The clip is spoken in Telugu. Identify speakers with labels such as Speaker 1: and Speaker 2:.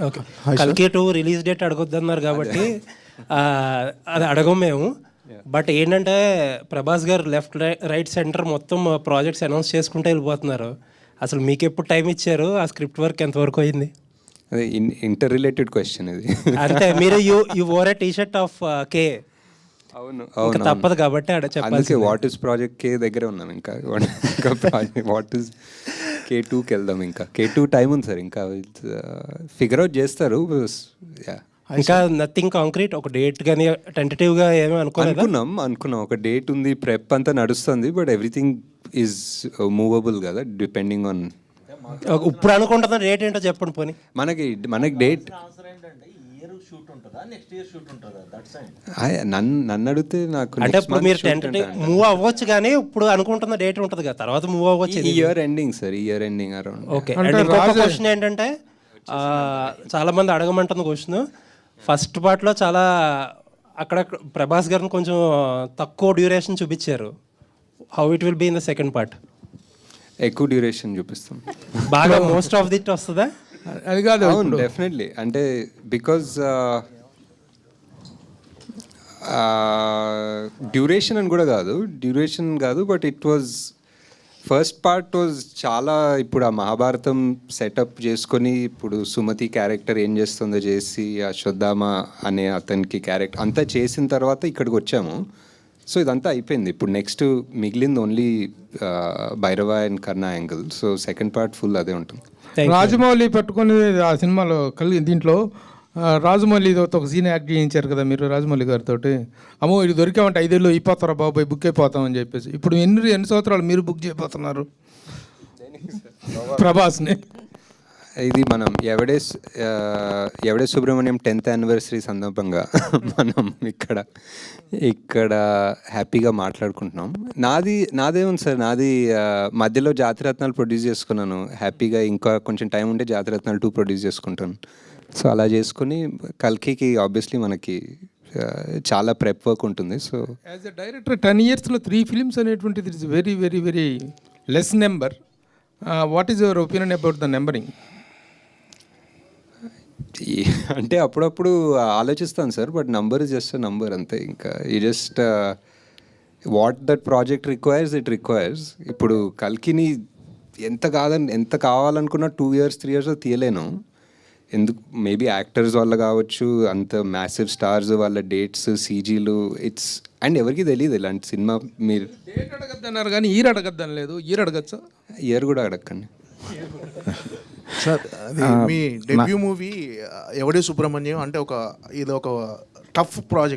Speaker 1: ఓకే, కల్కి 2 రిలీజ్ డేట్ అడగొద్దన్నారు కాబట్టి అది అడగం మేము. బట్ ఏంటంటే ప్రభాస్ గారు లెఫ్ట్ రైట్ సెంటర్ మొత్తం ప్రాజెక్ట్స్ అనౌన్స్ చేసుకుంటూ వెళ్ళిపోతున్నారు. అసలు మీకు ఎప్పుడు టైం ఇచ్చారు? ఆ స్క్రిప్ట్ వర్క్ ఎంతవరకు అయింది?
Speaker 2: అదే ఇంటర్ రిలేటెడ్ క్వశ్చన్ ఇది.
Speaker 1: అంటే మీరు you wore a T-shirt of K.
Speaker 2: అవును
Speaker 1: ఇంకా తప్పదు కాబట్టి
Speaker 2: అందుకే వాట్ ఇస్ ప్రాజెక్ట్ కే దగ్గర ఉన్నాం. ఇంకా ప్రాజెక్ట్ వాట్ ఇస్ K2కి వెళ్దాం. ఇంకా K2 టైం ఉంది సార్, ఇంకా ఫిగర్ అవుట్ చేస్తారు.
Speaker 1: ఇంకా నథింగ్ కాంక్రీట్, ఒక డేట్ కానీ టెంటేటివ్గా ఏమీ
Speaker 2: అనుకున్నాం ఒక డేట్ ఉంది, ప్రెప్ అంతా నడుస్తుంది. బట్ ఎవ్రీథింగ్ ఈజ్ మూవబుల్ కదా, డిపెండింగ్ ఆన్.
Speaker 1: ఇప్పుడు అనుకుంటున్న డేట్ ఏంటో చెప్పండి పోనీ.
Speaker 2: మనకి డేట్ నన్ను అడిగితే నాకు
Speaker 1: అంటే ఇప్పుడు మీరు టెంటేటివ్ మూవ్ అవ్వచ్చు, కానీ ఇప్పుడు అనుకుంటున్న డేట్ ఉంటుంది కదా, తర్వాత మూవ్ అవ్వచ్చు.
Speaker 2: Year ending sir, year ending around.
Speaker 1: Okay, ఇంకొక క్వశ్చన్ ఏంటంటే చాలా మంది అడగమంటున్న క్వశ్చన్, ఫస్ట్ పార్ట్లో చాలా అక్కడ ప్రభాస్ గారిని కొంచెం తక్కువ డ్యూరేషన్ చూపించారు. How it will be in the second part?
Speaker 2: ఎక్కువ డ్యూరేషన్ చూపిస్తాం
Speaker 1: బాగా, మోస్ట్ ఆఫ్ దిట్ వస్తుందా?
Speaker 3: అది కాదు.
Speaker 2: అవును, డెఫినెట్లీ. అంటే బికాజ్ డ్యూరేషన్ అని కూడా కాదు, but it was first part was చాలా. ఇప్పుడు ఆ మహాభారతం సెటప్ చేసుకొని, ఇప్పుడు సుమతి క్యారెక్టర్ ఏం చేస్తుందో చేసి, అశ్వత్థామ అనే అతనికి క్యారెక్టర్ అంతా చేసిన తర్వాత ఇక్కడికి వచ్చాము. సో ఇదంతా అయిపోయింది. ఇప్పుడు నెక్స్ట్ మిగిలింది only Bhairava and Karna angle. So second part full అదే ఉంటుంది.
Speaker 3: రాజమౌళి పట్టుకొని ఆ సినిమాలో దీంట్లో రాజమౌళితో ఒక సీన్ యాక్ట్ చేయించారు కదా మీరు రాజమౌళి గారితో. అమ్మో ఇది దొరికామంటే 5 ఏళ్ళు అయిపోతారా బాబాయ్, బుక్ అయిపోతామని చెప్పేసి. ఇప్పుడు ఎన్ని సంవత్సరాలు మీరు బుక్ చేయబోతున్నారు ప్రభాస్ని?
Speaker 2: ఇది మనం ఎవడే సుబ్రహ్మణ్యం 10th యానివర్సరీ సందర్భంగా మనం ఇక్కడ హ్యాపీగా మాట్లాడుకుంటున్నాం. నాదేముంది సార్, నాది మధ్యలో జాతిరత్నాలు ప్రొడ్యూస్ చేసుకున్నాను హ్యాపీగా. ఇంకా కొంచెం టైం ఉంటే జాతిరత్నాలు 2 ప్రొడ్యూస్ చేసుకుంటాను. సో అలా చేసుకుని కల్కికి ఆబ్వియస్లీ మనకి చాలా ప్రెప్ వర్క్ ఉంటుంది. So
Speaker 3: as a director 10 yearsలో 3 films అనేటువంటిది it's very very very less number. What is your opinion about the numbering?
Speaker 2: అంటే అప్పుడప్పుడు ఆలోచిస్తాను sir, but number is just number అంతే. ఇంకా ఈ just what that project requires. ఇప్పుడు కల్కిని ఎంత కావాలనుకున్నా 2 years 3 years తీయలేను. ఎందుకు, మేబీ యాక్టర్స్ వల్ల కావచ్చు, అంత మ్యాసివ్ స్టార్స్ వాళ్ళ డేట్స్, సీజీలు, ఇట్స్ అండ్ ఎవరికి తెలియదు ఇలాంటి సినిమా. మీరు
Speaker 3: డేట్ అడగద్దన్నారు కానీ ఇయర్ అడగద్దని లేదు. ఇయర్ అడగచ్చా?
Speaker 2: ఇయర్ కూడా అడగండి
Speaker 4: సార్. మీ డెబ్యూ మూవీ ఎవడే సుబ్రహ్మణ్యం అంటే ఇది ఒక టఫ్ ప్రాజెక్ట్.